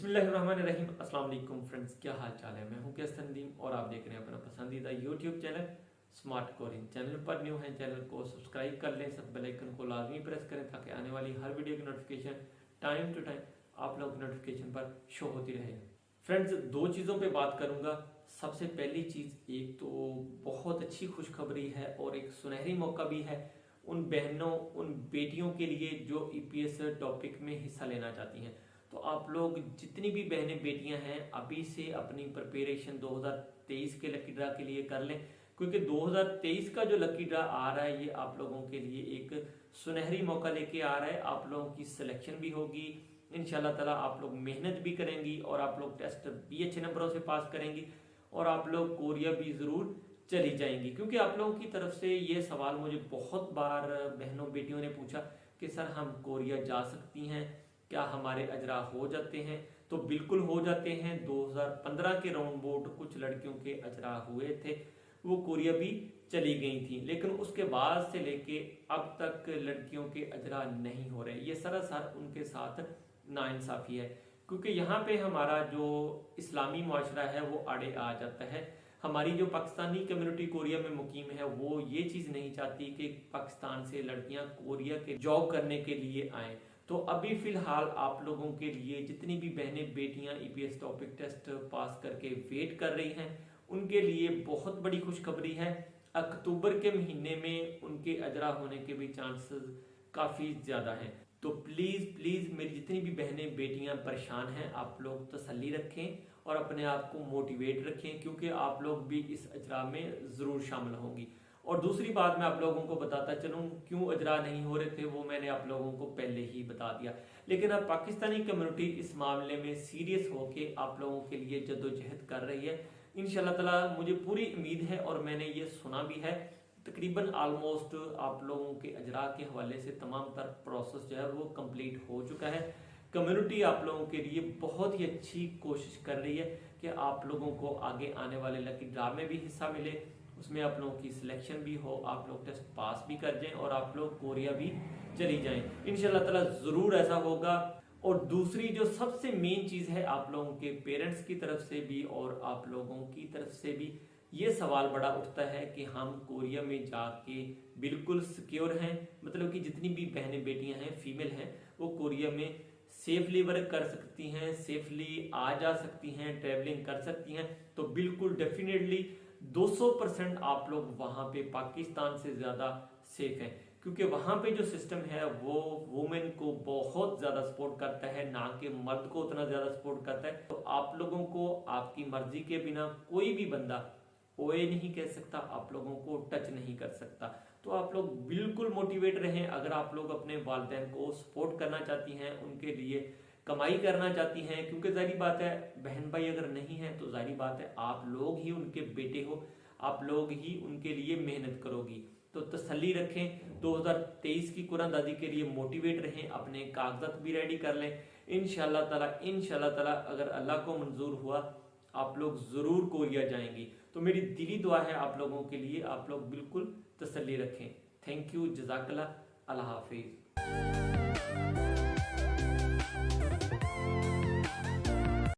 बिस्मिल्लाहिर्रहमानिर्रहीम। अस्सलाम वालेकुम फ्रेंड्स, क्या हाल चाल है। मैं हूं कैसर नदीम और आप देख रहे हैं अपना पसंदीदा YouTube channel smart Koring. Channel पर न्यू हैं, चैनल को सब्सक्राइब कर लें, सब बेल आइकन को लाजमी प्रेस करें ताकि आने वाली हर वीडियो की नोटिफिकेशन टाइम टू टाइम आप लोग की नोटिफिकेशन पर शो होती रहे। फ्रेंड्स, दो चीज़ों पर बात करूँगा। सबसे पहली चीज़, एक तो बहुत अच्छी खुशखबरी है और एक सुनहरी मौका भी है उन बहनों, उन बेटियों के लिए जो ईपीएस टॉपिक में हिस्सा लेना चाहती हैं। तो आप लोग जितनी भी बहनें बेटियां हैं अभी से अपनी प्रिपरेशन 2023 के लकी ड्रा के लिए कर लें, क्योंकि 2023 का जो लकी ड्रा आ रहा है ये आप लोगों के लिए एक सुनहरी मौका लेके आ रहा है। आप लोगों की सिलेक्शन भी होगी इंशाल्लाह ताला, आप लोग मेहनत भी करेंगी और आप लोग टेस्ट भी अच्छे नंबरों से पास करेंगी और आप लोग कोरिया भी जरूर चली जाएंगी। क्योंकि आप लोगों की तरफ से ये सवाल मुझे बहुत बार बहनों बेटियों ने पूछा कि सर हम कोरिया जा सकती हैं, क्या हमारे अजरा हो जाते हैं? तो बिल्कुल हो जाते हैं। 2015 के राउंड बोर्ड कुछ लड़कियों के अजरा हुए थे, वो कोरिया भी चली गई थी, लेकिन उसके बाद से लेके अब तक लड़कियों के अजरा नहीं हो रहे। ये सरासर उनके साथ नाइंसाफी है, क्योंकि यहाँ पे हमारा जो इस्लामी मुआशरा है वो आड़े आ जाता है। हमारी जो पाकिस्तानी कम्युनिटी कोरिया में मुकीम है वो ये चीज नहीं चाहती कि पाकिस्तान से लड़कियां कोरिया के जॉब करने के लिए आए। तो अभी फिलहाल आप लोगों के लिए जितनी भी बहनें बेटियां ईपीएस टॉपिक टेस्ट पास करके वेट कर रही हैं उनके लिए बहुत बड़ी खुशखबरी है। अक्टूबर के महीने में उनके अजरा होने के भी चांसेस काफी ज्यादा हैं। तो प्लीज प्लीज मेरी जितनी भी बहनें बेटियां परेशान हैं, आप लोग तसल्ली रखें और अपने आप को मोटिवेट रखें, क्योंकि आप लोग भी इस अजरा में जरूर शामिल होंगी। और दूसरी बात मैं आप लोगों को बताता चलूं, क्यों अजरा नहीं हो रहे थे वो मैंने आप लोगों को पहले ही बता दिया। लेकिन अब पाकिस्तानी कम्युनिटी इस मामले में सीरियस होके आप लोगों के लिए जद्दोजहद कर रही है। इंशाल्लाह ताला मुझे पूरी उम्मीद है और मैंने ये सुना भी है, तकरीबन ऑलमोस्ट आप लोगों के अजरा के हवाले से तमाम तर प्रोसेस जो है वो कंप्लीट हो चुका है। कम्युनिटी आप लोगों के लिए बहुत ही अच्छी कोशिश कर रही है कि आप लोगों को आगे आने वाले लकी ड्रा में भी हिस्सा मिले, उसमें आप लोगों की सिलेक्शन भी हो, आप लोग टेस्ट पास भी कर जाएं और आप लोग कोरिया भी चली जाएं। इंशाल्लाह ताला जरूर ऐसा होगा। और दूसरी जो सबसे मेन चीज है, आप लोगों के पेरेंट्स की तरफ से भी और आप लोगों की तरफ से भी ये सवाल बड़ा उठता है कि हम कोरिया में जाके बिल्कुल सिक्योर हैं, मतलब कि जितनी भी बहनें बेटियां हैं फीमेल हैं वो कोरिया में सेफली वर्क कर सकती हैं, सेफली आ जा सकती हैं, ट्रेवलिंग कर सकती हैं। तो बिल्कुल डेफिनेटली 200% आप लोग वहां पे पाकिस्तान से ज्यादा सेफ हैं, क्योंकि वहां पे जो सिस्टम है वो वुमेन को बहुत ज्यादा सपोर्ट करता है, ना कि मर्द को उतना ज्यादा सपोर्ट करता है। तो आप लोगों को आपकी मर्जी के बिना कोई भी बंदा ओए नहीं कह सकता, आप लोगों को टच नहीं कर सकता। तो आप लोग बिल्कुल मोटिवेट रहें। अगर आप लोग अपने वालिदैन को सपोर्ट करना चाहती हैं, उनके लिए कमाई करना चाहती हैं, क्योंकि जाहिर बात है बहन भाई अगर नहीं है तो जाहिर बात है आप लोग ही उनके बेटे हो, आप लोग ही उनके लिए मेहनत करोगी। तो तसल्ली रखें, 2023 की कुरानदाजी के लिए मोटिवेट रहें, अपने कागजात भी रेडी कर लें। इंशाल्लाह ताला अगर अल्लाह को मंजूर हुआ आप लोग जरूर कोरिया जाएंगी। तो मेरी दिली दुआ है आप लोगों के लिए, आप लोग बिल्कुल तसल्ली रखें। थैंक यू, जज़ाकल्लाह, अल्लाह हाफिज।